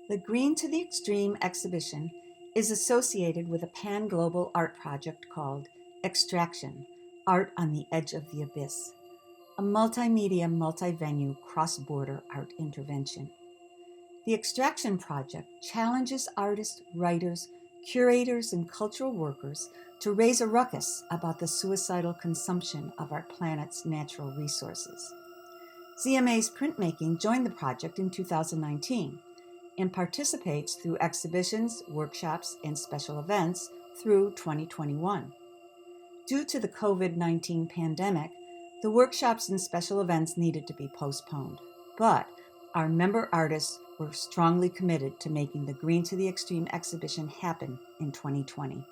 The Green to the Extreme exhibition is associated with a pan-global art project called Extraction, Art on the Edge of the Abyss, a multimedia, multi-venue, cross-border art intervention. The Extraction Project challenges artists, writers, curators, and cultural workers to raise a ruckus about the suicidal consumption of our planet's natural resources. Zea Mays Printmaking joined the project in 2019 and participates through exhibitions, workshops, and special events through 2021. Due to the COVID-19 pandemic, the workshops and special events needed to be postponed, but our member artists were strongly committed to making the Green to the Extreme exhibition happen in 2020.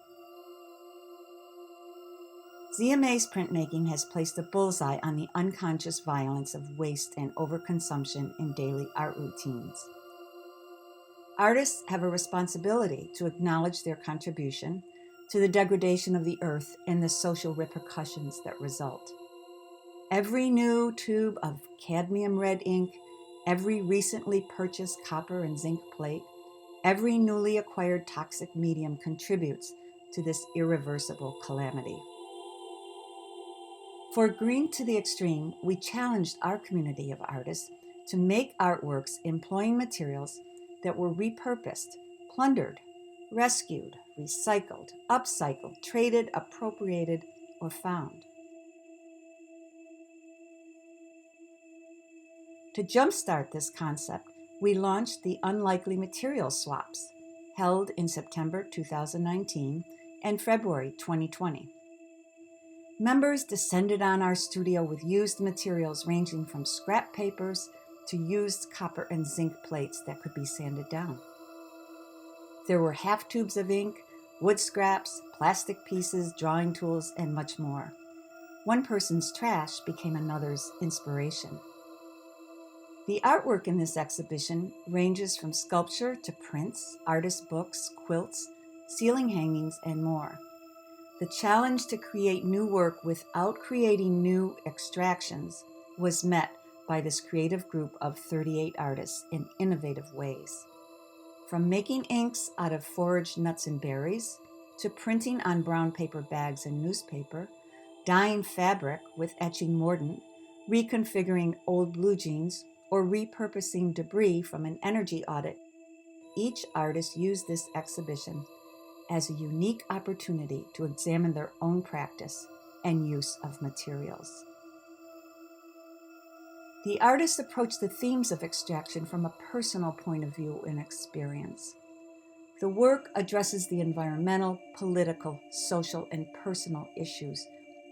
Zea Mays Printmaking has placed a bullseye on the unconscious violence of waste and overconsumption in daily art routines. Artists have a responsibility to acknowledge their contribution to the degradation of the earth and the social repercussions that result. Every new tube of cadmium red ink, every recently purchased copper and zinc plate, every newly acquired toxic medium contributes to this irreversible calamity. For Green to the Extreme, we challenged our community of artists to make artworks employing materials that were repurposed, plundered, rescued, recycled, upcycled, traded, appropriated, or found. To jumpstart this concept, we launched the Unlikely Materials Swaps, held in September 2019 and February 2020. Members descended on our studio with used materials ranging from scrap papers to used copper and zinc plates that could be sanded down. There were half tubes of ink, wood scraps, plastic pieces, drawing tools, and much more. One person's trash became another's inspiration. The artwork in this exhibition ranges from sculpture to prints, artist books, quilts, ceiling hangings, and more. The challenge to create new work without creating new extractions was met by this creative group of 38 artists in innovative ways. From making inks out of foraged nuts and berries, to printing on brown paper bags and newspaper, dyeing fabric with etching mordant, reconfiguring old blue jeans, or repurposing debris from an energy audit, each artist used this exhibition as a unique opportunity to examine their own practice and use of materials. The artists approach the themes of extraction from a personal point of view and experience. The work addresses the environmental, political, social, and personal issues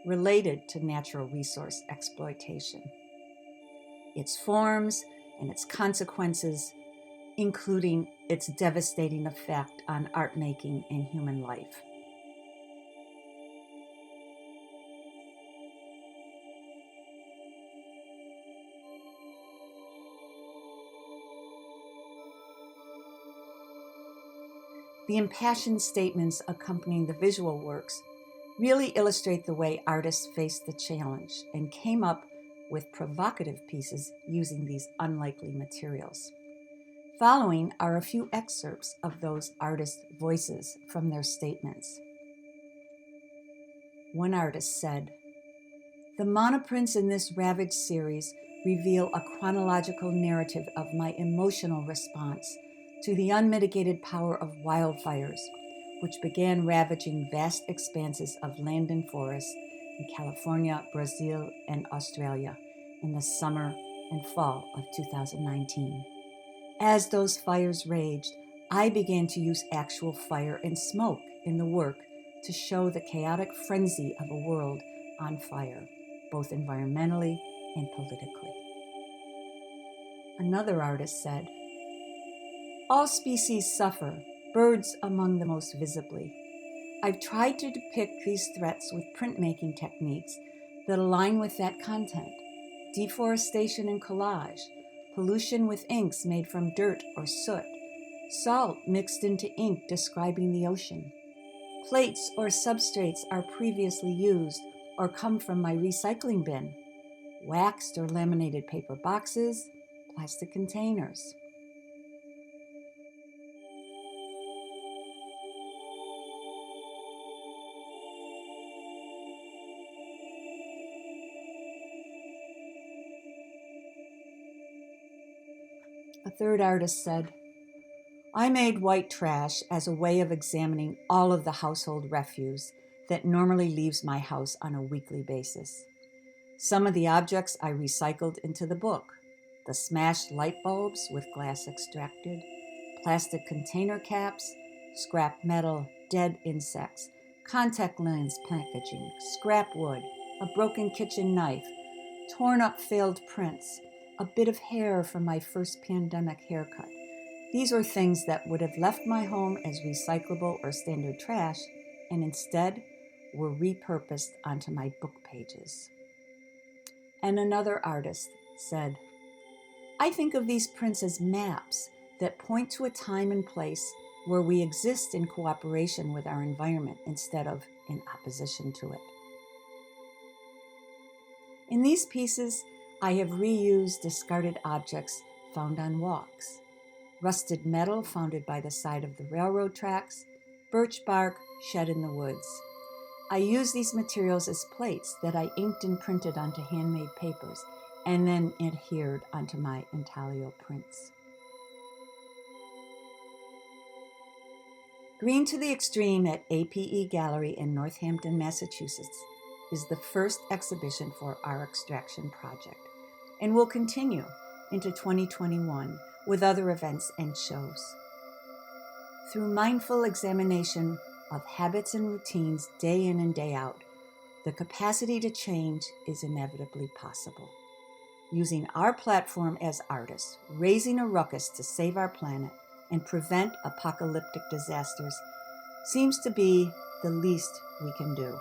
related to natural resource exploitation, its forms and its consequences, including its devastating effect on art making and human life. The impassioned statements accompanying the visual works really illustrate the way artists faced the challenge and came up with provocative pieces using these unlikely materials. Following are a few excerpts of those artists' voices from their statements. One artist said, "The monoprints in this ravaged series reveal a chronological narrative of my emotional response to the unmitigated power of wildfires, which began ravaging vast expanses of land and forest in California, Brazil, and Australia in the summer and fall of 2019. As those fires raged, I began to use actual fire and smoke in the work to show the chaotic frenzy of a world on fire, both environmentally and politically." Another artist said, "All species suffer, birds among the most visibly. I've tried to depict these threats with printmaking techniques that align with that content: deforestation and collage, pollution with inks made from dirt or soot, salt mixed into ink describing the ocean. Plates or substrates are previously used or come from my recycling bin, waxed or laminated paper boxes, plastic containers." A third artist said, I made white trash as a way of examining all of the household refuse that normally leaves my house on a weekly basis. Some of the objects I recycled into the book: the smashed light bulbs with glass extracted, plastic container caps, scrap metal, dead insects, contact lens packaging, scrap wood, a broken kitchen knife, torn up failed prints, a bit of hair from my first pandemic haircut. These were things that would have left my home as recyclable or standard trash, and instead were repurposed onto my book pages. And another artist said, I think of these prints as maps that point to a time and place where we exist in cooperation with our environment instead of in opposition to it. In these pieces, I have reused discarded objects found on walks: rusted metal found by the side of the railroad tracks, birch bark shed in the woods. I use these materials as plates that I inked and printed onto handmade papers and then adhered onto my intaglio prints. Green to the Extreme at A.P.E. Gallery in Northampton, Massachusetts is the first exhibition for our extraction project and will continue into 2021 with other events and shows. Through mindful examination of habits and routines day in and day out, the capacity to change is inevitably possible. Using our platform as artists, raising a ruckus to save our planet and prevent apocalyptic disasters seems to be the least we can do.